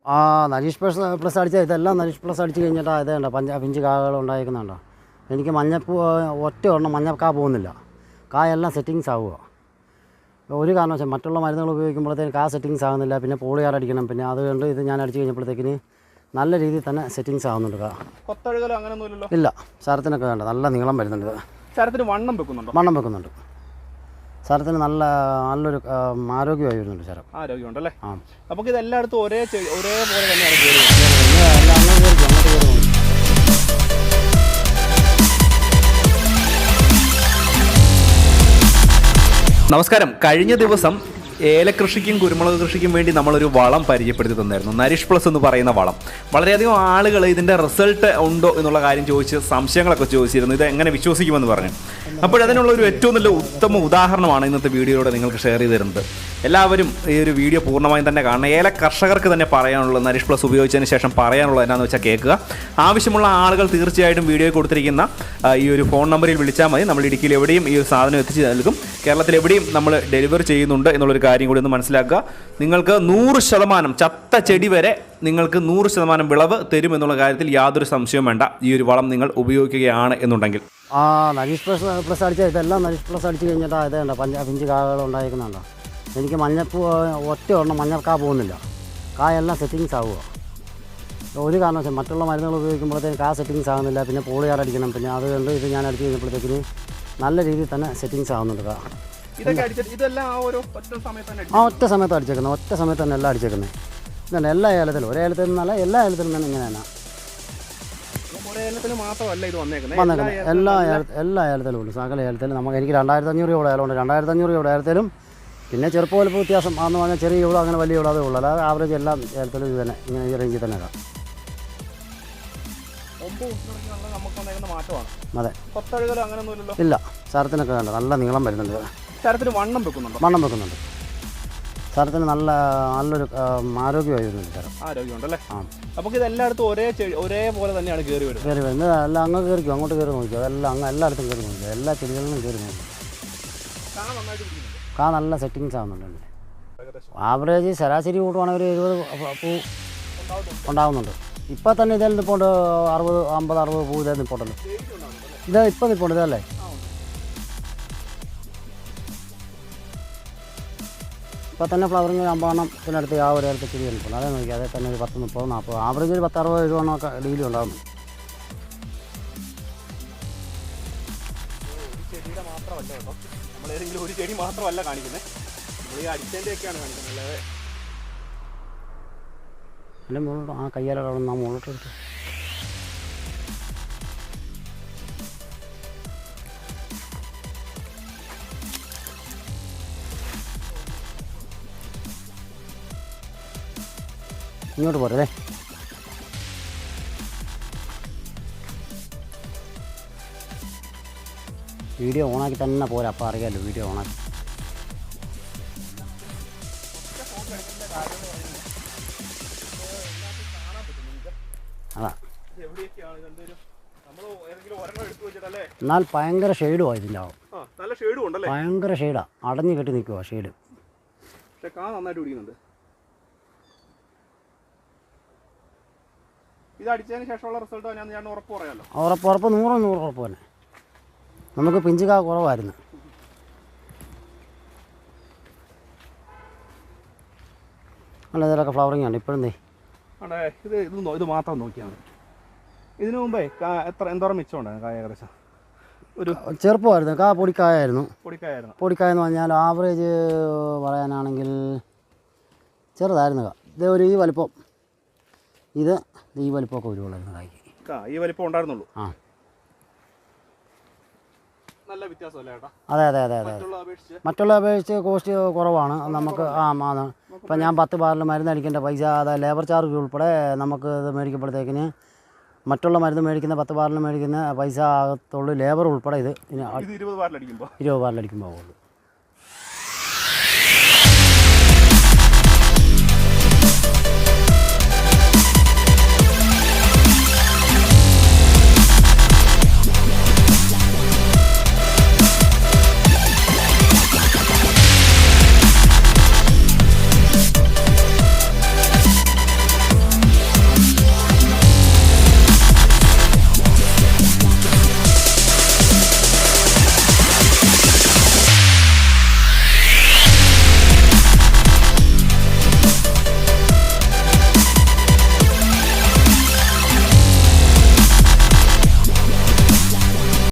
ആ നരീഷ് പ്ലസ് അടിച്ചാൽ ഇതെല്ലാം നരീഷ് പ്ലസ് അടിച്ച് കഴിഞ്ഞിട്ടാ ഇത് കണ്ടോ പിഞ്ച് കായകൾ ഉണ്ടായിരിക്കുന്നുണ്ടോ. എനിക്ക് മഞ്ഞപ്പൂ ഒറ്റ ഒരെണ്ണം മഞ്ഞക്കാ പോകുന്നില്ല. കായെല്ലാം സെറ്റിങ്സ് ആവുക. ഒരു കാരണവശാൽ മറ്റുള്ള മരുന്നുകൾ ഉപയോഗിക്കുമ്പോഴത്തേക്ക് ആ സെറ്റിങ്സ് ആകുന്നില്ല. പിന്നെ പോളിയാർ അടിക്കണം. പിന്നെ അതുകൊണ്ട് ഇത് ഞാൻ അടിച്ച് കഴിഞ്ഞപ്പോഴത്തേക്കിന് നല്ല രീതിയിൽ തന്നെ സെറ്റിങ്സ് ആവുന്നുണ്ട്. കൊത്തഴുകലോ അങ്ങനെയൊന്നുമില്ലല്ലോ? ഇല്ല, ശരത്തിനൊക്കെ വേണ്ട നല്ല നീളം വരുന്നുണ്ട്. ശരത്തിന് വണ്ണം വെക്കുന്നുണ്ടോ? വണ്ണം വെക്കുന്നുണ്ട്. ശരത്തിന് നല്ലൊരു ആരോഗ്യമായി വരുന്നുണ്ട്. ശരം ആരോഗ്യമുണ്ടല്ലേ? ആ, അപ്പോൾ ഇത് എല്ലായിടത്തും ഒരേപോലെ തന്നെയാണ് നമസ്കാരം. കഴിഞ്ഞ ദിവസം ഏലകൃഷിക്കും കുരുമുളക് കൃഷിക്കും വേണ്ടി നമ്മളൊരു വളം പരിചയപ്പെടുത്തി തന്നായിരുന്നു, നരിഷ് പ്ലസ് എന്ന് പറയുന്ന വളം. വളരെയധികം ആളുകൾ ഇതിൻ്റെ റിസൾട്ട് ഉണ്ടോ എന്നുള്ള കാര്യം ചോദിച്ച് സംശയങ്ങളൊക്കെ ചോദിച്ചിരുന്നു. ഇത് എങ്ങനെ വിശ്വസിക്കുമെന്ന് പറഞ്ഞു. അപ്പോഴതിനുള്ള ഒരു ഏറ്റവും നല്ല ഉത്തമ ഉദാഹരണമാണ് ഇന്നത്തെ വീഡിയോയിലൂടെ നിങ്ങൾക്ക് ഷെയർ ചെയ്ത് തരുന്നത്. എല്ലാവരും ഈ ഒരു വീഡിയോ പൂർണ്ണമായും തന്നെ കാണണം. ഏല കർഷകർക്ക് തന്നെ പറയാനുള്ളത്, നരിഷ് പ്ലസ് ഉപയോഗിച്ചതിന് ശേഷം പറയാനുള്ളത് എന്നാന്ന് വെച്ചാൽ കേൾക്കുക. ആവശ്യമുള്ള ആളുകൾ തീർച്ചയായിട്ടും വീഡിയോയിൽ കൊടുത്തിരിക്കുന്ന ഈ ഒരു ഫോൺ നമ്പറിൽ വിളിച്ചാൽ മതി. നമ്മൾ ഇടുക്കിയിൽ എവിടെയും ഈ ഒരു സാധനം എത്തിച്ച് നൽകും. കേരളത്തിൽ എവിടെയും നമ്മൾ ഡെലിവറി ചെയ്യുന്നുണ്ട് എന്നുള്ളൊരു കാര്യം കൂടി ഒന്ന് മനസ്സിലാക്കുക. നിങ്ങൾക്ക് 100% ചത്ത ചെടി വരെ നിങ്ങൾക്ക് 100% വിളവ് തരുമെന്നുള്ള കാര്യത്തിൽ യാതൊരു സംശയവും വേണ്ട, ഈ ഒരു വളം നിങ്ങൾ ഉപയോഗിക്കുകയാണ് എന്നുണ്ടെങ്കിൽ. ആ നരീഷ് പ്ലസ് അടിച്ചാൽ ഇതെല്ലാം നരീഷ് പ്ലസ് അടിച്ച് കഴിഞ്ഞിട്ടാ ഇത് കണ്ടോ പിഞ്ച് കായകൾ ഉണ്ടായിരിക്കുന്നുണ്ടോ. എനിക്ക് മഞ്ഞപ്പൂ ഒറ്റ ഒരെണ്ണം മഞ്ഞക്കാ പോകുന്നില്ല. കായെല്ലാം സെറ്റിങ്സ് ആവുക. ഒരു കാരണവശാൽ മറ്റുള്ള മരുന്നുകൾ ഉപയോഗിക്കുമ്പോഴത്തേക്ക് ആ സെറ്റിങ്സ് ആകുന്നില്ല. പിന്നെ പോളിയാർ അടിക്കണം. പിന്നെ അതുകൊണ്ട് ഇത് ഞാൻ അടിച്ച് കഴിഞ്ഞപ്പോഴത്തേക്കിന് നല്ല രീതിയിൽ തന്നെ സെറ്റിങ്സ് ആവുന്നുണ്ട്. ഒറ്റ സമയത്ത് അടിച്ചേക്കുന്നത്, ഒറ്റ സമയത്ത് തന്നെ എല്ലാം അടിച്ചേക്കുന്നത്. ഇതന്നെ എല്ലാ ഏലത്തിലും, ഒരേ ഏലത്തിൽ നിന്നല്ല എല്ലാ ഏലത്തിലും തന്നെ ഇങ്ങനെ തന്നെ വന്നേക്കുന്നത്. എല്ലാ ഏലത്തിലും ഉണ്ട്, സകല ഏലത്തിലും. എനിക്ക് 2500 രൂപ ഏലമുണ്ട്. 2500 രൂപ ഏലത്തിലും പിന്നെ ചെറുപ്പം വലുപ്പം വ്യത്യാസം ആണെന്ന് പറഞ്ഞാൽ ചെറിയ ഇവിടെ അങ്ങനെ വലിയ ഇവിടെ അതേ ഉള്ളൂ. അല്ലാതെ ആവറേജ് എല്ലാം ഏലത്തിലും ഇത് തന്നെ ഇങ്ങനെ ഈ റേഞ്ചിൽ തന്നെ കാണാം. അതെ, ഇല്ല, ശരത്തിനൊക്കെ വേണ്ട നല്ല നീളം വരുന്നുണ്ട്. ശരത്തിന് വണ്ണം വെക്കുന്നുണ്ട്. ശരത്തിന് നല്ലൊരു ആരോഗ്യമായി വരുന്നുണ്ട്. ശരം ആരോഗ്യമുണ്ടല്ലേ? ആ, അപ്പോൾ ഇത് എല്ലായിടത്തും ഒരേപോലെ തന്നെയാണ് കയറി വരുന്നത്. എല്ലാം അങ്ങ് കയറിക്കും, അങ്ങോട്ട് കയറി നോക്കിയോ. എല്ലാം എല്ലായിടത്തും കയറി നോക്കിയോ. എല്ലാ ചെടികളിലും കയറി നോക്കി. കാ നല്ല സെറ്റിങ്സ് ആവുന്നുണ്ട്. ആവറേജ് ശരാശരി കൂട്ടുവാണെങ്കിൽ ഒരു 70 പൂ ഉണ്ടാകുന്നുണ്ട്. ഇപ്പം തന്നെ ഇതിൽ നിൽപ്പുണ്ട് 50-60 പൂ ഇതേ നിൽപ്പുണ്ടല്ലോ. ഇത് ഇപ്പം നിൽപ്പുണ്ട് ഇതല്ലേ. ഇപ്പം തന്നെ ഫ്ലവറിങ് 50 എണ്ണത്തിനടുത്ത് ആ ഒരു ഏലത്തെ ചെടി നിൽപ്പുണ്ട്. അതേ നോക്കി, അതേ തന്നെ ഒരു 10-30-40 ആവറേജ് ഒരു 10-60-70 ഒക്കെ ഡെയിലി ഉണ്ടാകുന്നു. ഒരു ചെടി മാത്രമല്ല കാണിക്കുന്നത്, നമ്മൾ ഈ അടിച്ചതിൻ്റെയൊക്കെയാണ് കാണിക്കുന്നത്. എൻ്റെ മുകളിലോട്ട് ആ കയ്യാലവിടെ നാം മുകളിലോട്ട് എടുത്തു. ഇങ്ങോട്ട് പോരല്ലേ. വീഡിയോ ഓണാക്കി തന്നെ പോരാ, അപ്പോൾ അറിയാമല്ലോ വീഡിയോ ഓണാക്കി. അതാ, എന്നാൽ ഭയങ്കര ഷെയ്ഡുമാണ് ഇതിൻ്റെ ആവും. ഭയങ്കര ഷെയ്ഡാണ്, അടഞ്ഞു കെട്ടി നിൽക്കുക ഷെയ്ഡ്. ഉറപ്പ് 100 ഉറപ്പ് തന്നെ. നമുക്ക് പിഞ്ചുകാ കുറവായിരുന്നു. അല്ല, ഇതിലൊക്കെ ഫ്ലവറിങ് ഉണ്ട് ഇപ്പോഴും. ഇത് മാത്രം നോക്കിയാൽ മതി. ഇതിനു മുമ്പേ എന്തോരം മിച്ചം ഉണ്ടായിരുന്നു കായ? ഏകദേശം ഒരു ചെറുപ്പമായിരുന്നു. പൊടിക്കായായിരുന്നു. പൊടിക്കായെന്ന് പറഞ്ഞാൽ ആവറേജ് പറയാനാണെങ്കിൽ ചെറുതായിരുന്നു. ഇത് ഒരു ഈ വലിപ്പം, ഇത് ഈ വലിപ്പമൊക്കെ വരുവുള്ളായിരുന്നു കായ്ക്ക്. ഈ വലിപ്പം ഉണ്ടായിരുന്നുള്ളൂ. ആ, നല്ല വ്യത്യാസമല്ലേ ചേട്ടാ? അതെ. മറ്റുള്ള അപേക്ഷിച്ച് കോസ്റ്റ് കുറവാണ് നമുക്ക്. ആണ് ഇപ്പം ഞാൻ 10 ബാറിൽ മരുന്ന് അടിക്കേണ്ട പൈസ, അതായത് ലേബർ ചാർജ് ഉൾപ്പെടെ നമുക്ക് ഇത് മേടിക്കുമ്പോഴത്തേക്കിന് മറ്റുള്ള മരുന്ന് മേടിക്കുന്ന 10 ബാറിൽ മേടിക്കുന്ന പൈസ ആകത്തുള്ളൂ. ലേബർ ഉൾപ്പെടെ ഇത് 20 ബാറിലടിക്കുമ്പോൾ ആവുള്ളൂ.